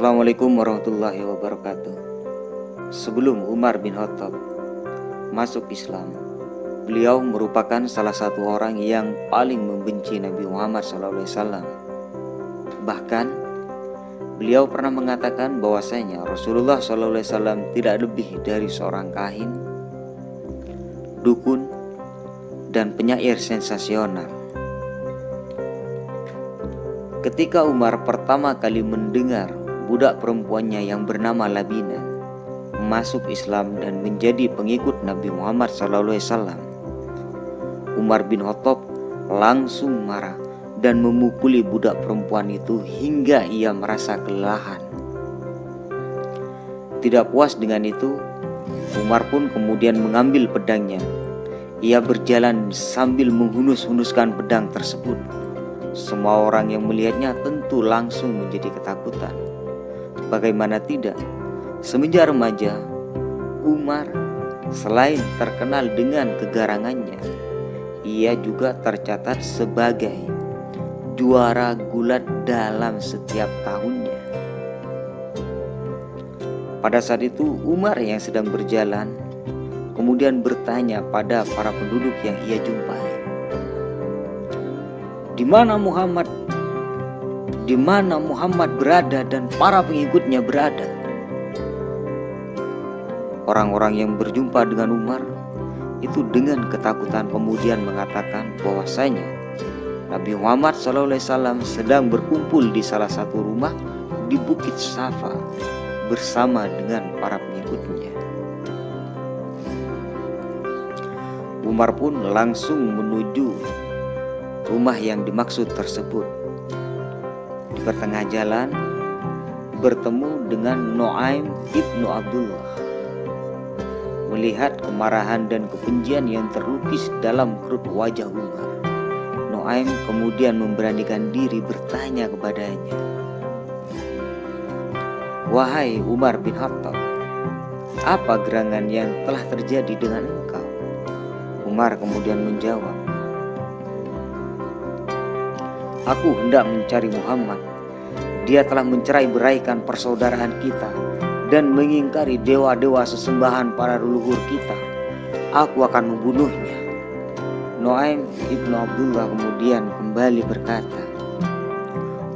Assalamualaikum warahmatullahi wabarakatuh. Sebelum Umar bin Khattab masuk Islam, beliau merupakan salah satu orang yang paling membenci Nabi Muhammad SAW. Bahkan beliau pernah mengatakan bahwasanya Rasulullah SAW tidak lebih dari seorang kahin, dukun, dan penyair sensasional. Ketika Umar pertama kali mendengar budak perempuannya yang bernama Labina masuk Islam dan menjadi pengikut Nabi Muhammad SAW, Umar bin Khattab langsung marah dan memukuli budak perempuan itu hingga ia merasa kelelahan. Tidak puas dengan itu, Umar pun kemudian mengambil pedangnya. Ia berjalan sambil menghunus-hunuskan pedang tersebut. Semua orang yang melihatnya tentu langsung menjadi ketakutan. Bagaimana tidak, semenjak remaja, Umar selain terkenal dengan kegarangannya, ia juga tercatat sebagai juara gulat dalam setiap tahunnya. Pada saat itu Umar yang sedang berjalan kemudian bertanya pada para penduduk yang ia jumpai, Di mana Muhammad berada dan para pengikutnya berada? Orang-orang yang berjumpa dengan Umar itu dengan ketakutan kemudian mengatakan bahwasanya Nabi Muhammad SAW sedang berkumpul di salah satu rumah di Bukit Safa bersama dengan para pengikutnya. Umar pun langsung menuju rumah yang dimaksud tersebut. Di pertengah jalan bertemu dengan Nu'aim ibnu Abdullah. Melihat kemarahan dan kebencian yang terlukis dalam kerut wajah Umar, Nu'aim kemudian memberanikan diri bertanya kepadanya, "Wahai Umar bin Khattab, apa gerangan yang telah terjadi dengan engkau?" Umar kemudian menjawab, "Aku hendak mencari Muhammad. Dia telah mencerai-beraikan persaudaraan kita dan mengingkari dewa-dewa sesembahan para leluhur kita. Aku akan membunuhnya." Nu'aim ibnu Abdullah kemudian kembali berkata,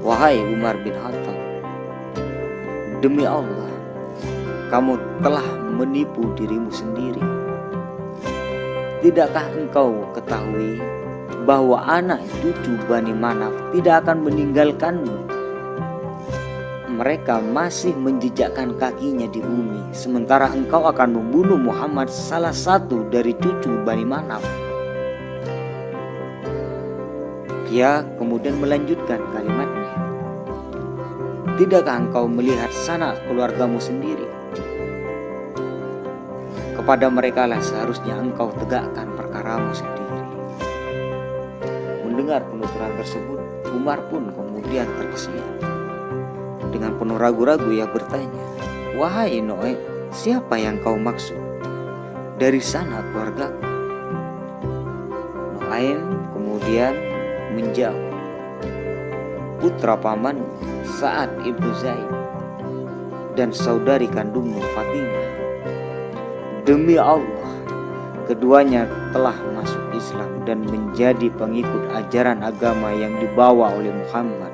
"Wahai Umar bin Khattab, demi Allah, kamu telah menipu dirimu sendiri. Tidakkah engkau ketahui bahwa anak cucu Bani Manaf tidak akan meninggalkanmu? Mereka masih menjejakkan kakinya di bumi, sementara engkau akan membunuh Muhammad, salah satu dari cucu Bani Manaf." Ia kemudian melanjutkan kalimatnya, "Tidakkah engkau melihat sanak keluargamu sendiri? Kepada mereka lah seharusnya engkau tegakkan perkaramu sendiri." Mendengar penuturan tersebut, Umar pun kemudian terkesiap. Dengan penuh ragu-ragu ia bertanya, "Wahai Nu'aim, siapa yang kau maksud? Dari sana keluargaku?" Nu'aim kemudian menjawab, "Putra paman Sa'ad ibnu Zaid dan saudari kandungmu Fatimah. Demi Allah, keduanya telah masuk Islam dan menjadi pengikut ajaran agama yang dibawa oleh Muhammad.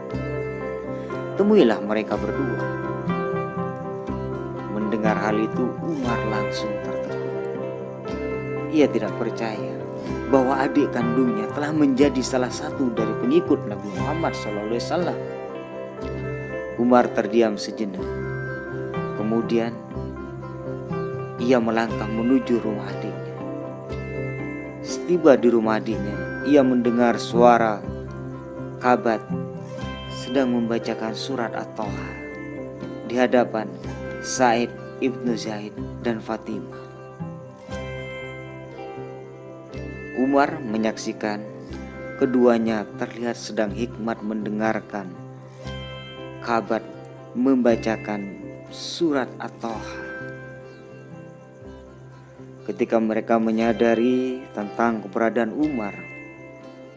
Temuilah mereka berdua." Mendengar hal itu, Umar langsung tertegun. Ia tidak percaya bahwa adik kandungnya telah menjadi salah satu dari pengikut Nabi Muhammad SAW. Umar terdiam sejenak. Kemudian ia melangkah menuju rumah adiknya. Setiba di rumah adiknya, ia mendengar suara Kabat sedang membacakan surat At-Toha di hadapan Sa'id ibnu Zaid dan Fatimah. Umar menyaksikan keduanya terlihat sedang hikmat mendengarkan Kabat membacakan surat At-Toha. Ketika mereka menyadari tentang keberadaan Umar,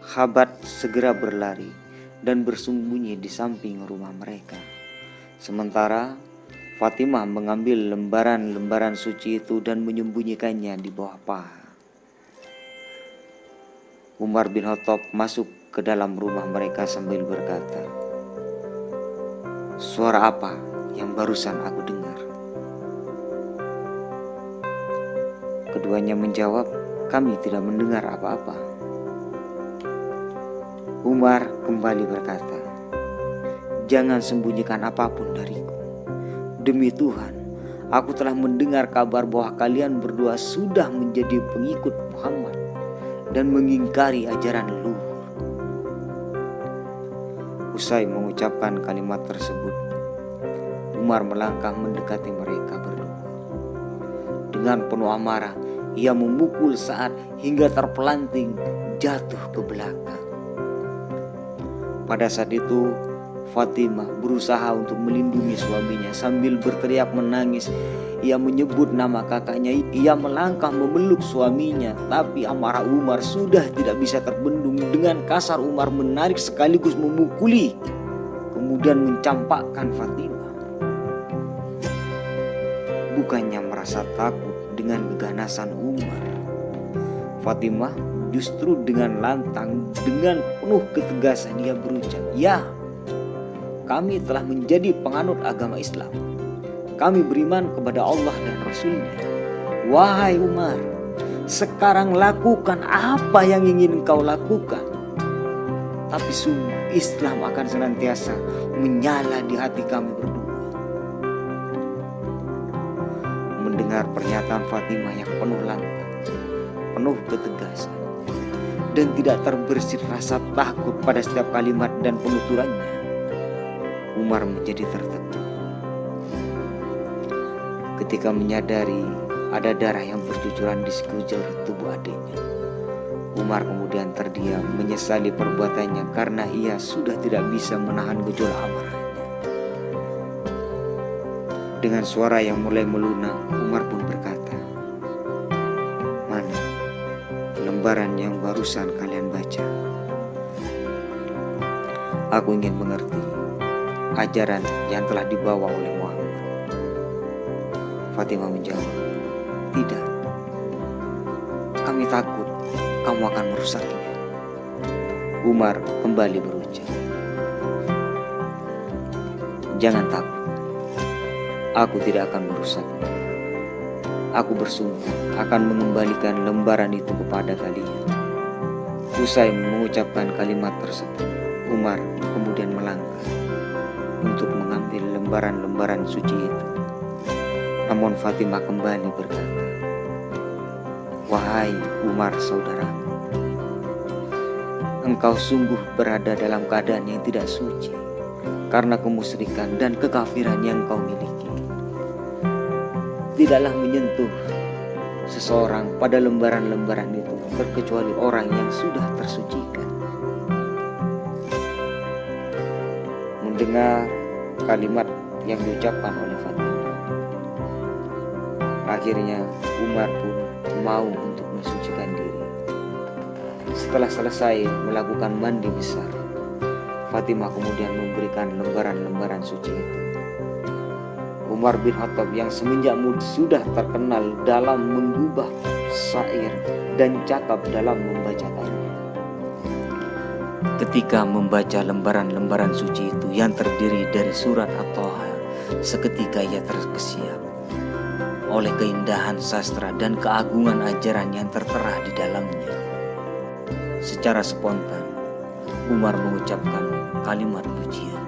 Kabat segera berlari dan bersembunyi di samping rumah mereka. Sementara Fatimah mengambil lembaran-lembaran suci itu dan menyembunyikannya di bawah paha. Umar bin Khattab masuk ke dalam rumah mereka sambil berkata, "Suara apa yang barusan aku dengar?" Keduanya menjawab, "Kami tidak mendengar apa-apa." Umar kembali berkata, "Jangan sembunyikan apapun dariku. Demi Tuhan, aku telah mendengar kabar bahwa kalian berdua sudah menjadi pengikut Muhammad dan mengingkari ajaran leluhur." Usai mengucapkan kalimat tersebut, Umar melangkah mendekati mereka berdua. Dengan penuh amarah, ia memukul Sa'ad hingga terpelanting jatuh ke belakang. Pada saat itu, Fatimah berusaha untuk melindungi suaminya sambil berteriak menangis. Ia menyebut nama kakaknya. Ia melangkah memeluk suaminya, tapi amarah Umar sudah tidak bisa terbendung. Dengan kasar Umar menarik sekaligus memukuli, kemudian mencampakkan Fatimah. Bukannya merasa takut dengan keganasan Umar, Fatimah justru dengan lantang, dengan penuh ketegasan ia berucap, "Ya, kami telah menjadi penganut agama Islam. Kami beriman kepada Allah dan Rasul-Nya. Wahai Umar, sekarang lakukan apa yang ingin engkau lakukan. Tapi sungguh Islam akan senantiasa menyala di hati kami berdua." Mendengar pernyataan Fatimah yang penuh lantang, penuh ketegasan, dan tidak terbersit rasa takut pada setiap kalimat dan penuturannya, Umar menjadi tertegun. Ketika menyadari ada darah yang bercucuran di sekujur tubuh adiknya, Umar kemudian terdiam menyesali perbuatannya karena ia sudah tidak bisa menahan gejolak amarahnya. Dengan suara yang mulai melunak, Umar pun berkata, "Mana lembaran yang barusan kalian baca? Aku ingin mengerti ajaran yang telah dibawa oleh Muhammad." Fatimah menjawab, "Tidak, kami takut kamu akan merusaknya." Umar kembali berucap, "Jangan takut, aku tidak akan merusaknya. Aku bersumpah akan mengembalikan lembaran itu kepada kalian." Usai mengucapkan kalimat tersebut, Umar kemudian melangkah untuk mengambil lembaran-lembaran suci itu. Namun Fatimah kembali berkata, "Wahai Umar saudaraku, engkau sungguh berada dalam keadaan yang tidak suci karena kemusyrikan dan kekafiran yang kau miliki. Tidaklah menyentuh seseorang pada lembaran-lembaran itu terkecuali orang yang sudah tersucikan." Mendengar kalimat yang diucapkan oleh Fatimah, akhirnya Umar pun mau untuk mensucikan diri. Setelah selesai melakukan mandi besar, Fatimah kemudian memberikan lembaran-lembaran suci itu. Umar bin Khattab yang semenjak muda sudah terkenal dalam menggubah syair dan cakap dalam membacakannya, ketika membaca lembaran-lembaran suci itu yang terdiri dari surat At-Taha, seketika ia terkesiap oleh keindahan sastra dan keagungan ajaran yang tertera di dalamnya. Secara spontan, Umar mengucapkan kalimat pujian.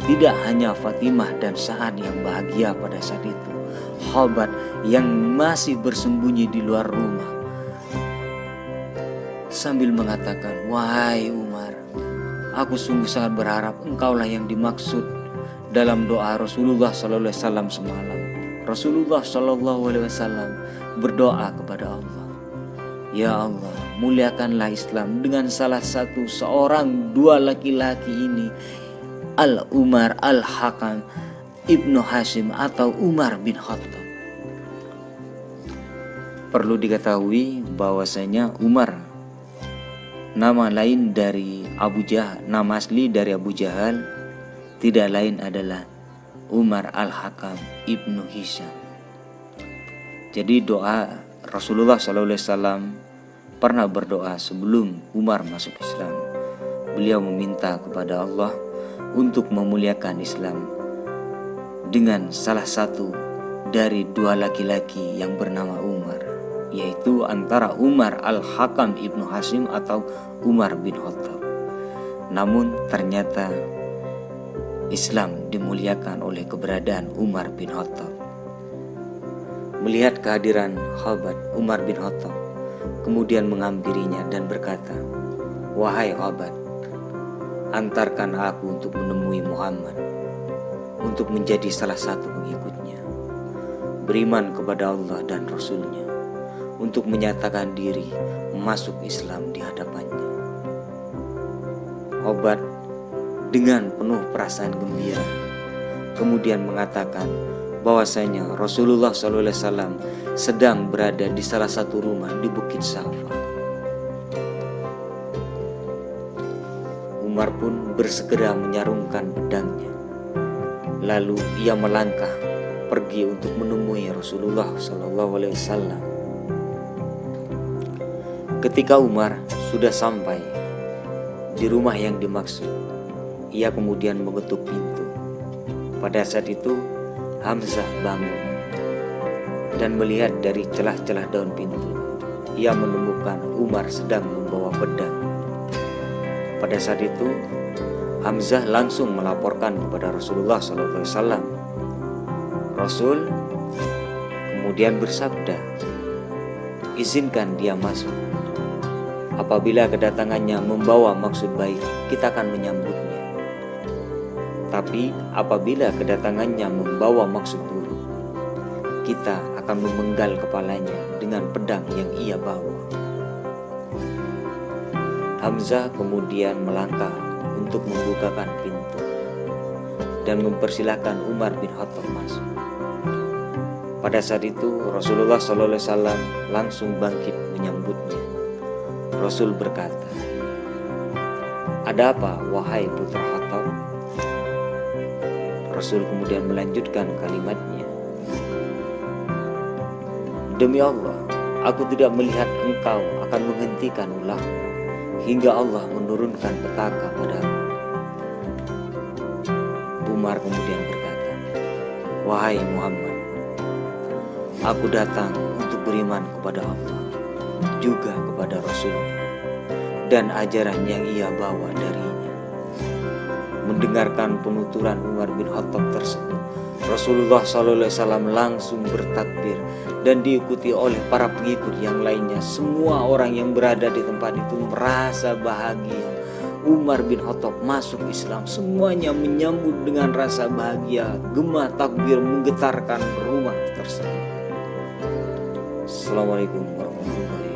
Tidak hanya Fatimah dan Sa'ad yang bahagia pada saat itu, Khabat yang masih bersembunyi di luar rumah sambil mengatakan, "Wahai Umar, aku sungguh sangat berharap engkaulah yang dimaksud dalam doa Rasulullah SAW semalam." Rasulullah SAW berdoa kepada Allah, "Ya Allah, muliakanlah Islam dengan salah satu seorang dua laki-laki ini, Al-Umar Al-Hakam Ibnu Hashim atau Umar bin Khattab." Perlu diketahui bahwasanya Umar nama lain dari Abu Jahal, nama asli dari Abu Jahal, tidak lain adalah Umar Al-Hakam Ibnu Hisham. Jadi doa Rasulullah SAW pernah berdoa sebelum Umar masuk Islam. Beliau meminta kepada Allah untuk memuliakan Islam dengan salah satu dari dua laki-laki yang bernama Umar, yaitu antara Umar Al-Hakam Ibnu Hashim atau Umar bin Khattab. Namun ternyata Islam dimuliakan oleh keberadaan Umar bin Khattab. Melihat kehadiran Khabat, Umar bin Khattab kemudian menghampirinya dan berkata, "Wahai Khabat, antarkan aku untuk menemui Muhammad, untuk menjadi salah satu pengikutnya, beriman kepada Allah dan Rasulnya, untuk menyatakan diri masuk Islam di hadapannya." Khabat dengan penuh perasaan gembira kemudian mengatakan bahwasanya Rasulullah SAW sedang berada di salah satu rumah di Bukit Safa. Umar pun bersegera menyarungkan pedangnya, lalu ia melangkah pergi untuk menemui Rasulullah SAW. Ketika Umar sudah sampai di rumah yang dimaksud, ia kemudian mengetuk pintu. Pada saat itu Hamzah bangun dan melihat dari celah-celah daun pintu, ia menemukan Umar sedang membawa pedang. Pada saat itu Hamzah langsung melaporkan kepada Rasulullah SAW. Rasul kemudian bersabda, "Izinkan dia masuk. Apabila kedatangannya membawa maksud baik, kita akan menyambutnya. Tapi apabila kedatangannya membawa maksud buruk, kita akan memenggal kepalanya dengan pedang yang ia bawa." Hamzah kemudian melangkah untuk membukakan pintu dan mempersilahkan Umar bin Khattab masuk. Pada saat itu Rasulullah SAW langsung bangkit menyambutnya. Rasul berkata, "Ada apa wahai putra Khattab?" Rasul kemudian melanjutkan kalimatnya, "Demi Allah, aku tidak melihat engkau akan menghentikan ulah hingga Allah menurunkan petaka padamu." Umar kemudian berkata, "Wahai Muhammad, aku datang untuk beriman kepada Allah, juga kepada Rasulnya, dan ajaran yang ia bawa darinya." Mendengarkan penuturan Umar bin Khattab tersebut, Rasulullah SAW langsung bertakbir dan diikuti oleh para pengikut yang lainnya. Semua orang yang berada di tempat itu merasa bahagia Umar bin Khattab masuk Islam. Semuanya menyambut dengan rasa bahagia, gema takbir menggetarkan rumah tersebut. Assalamualaikum warahmatullahi wabarakatuh.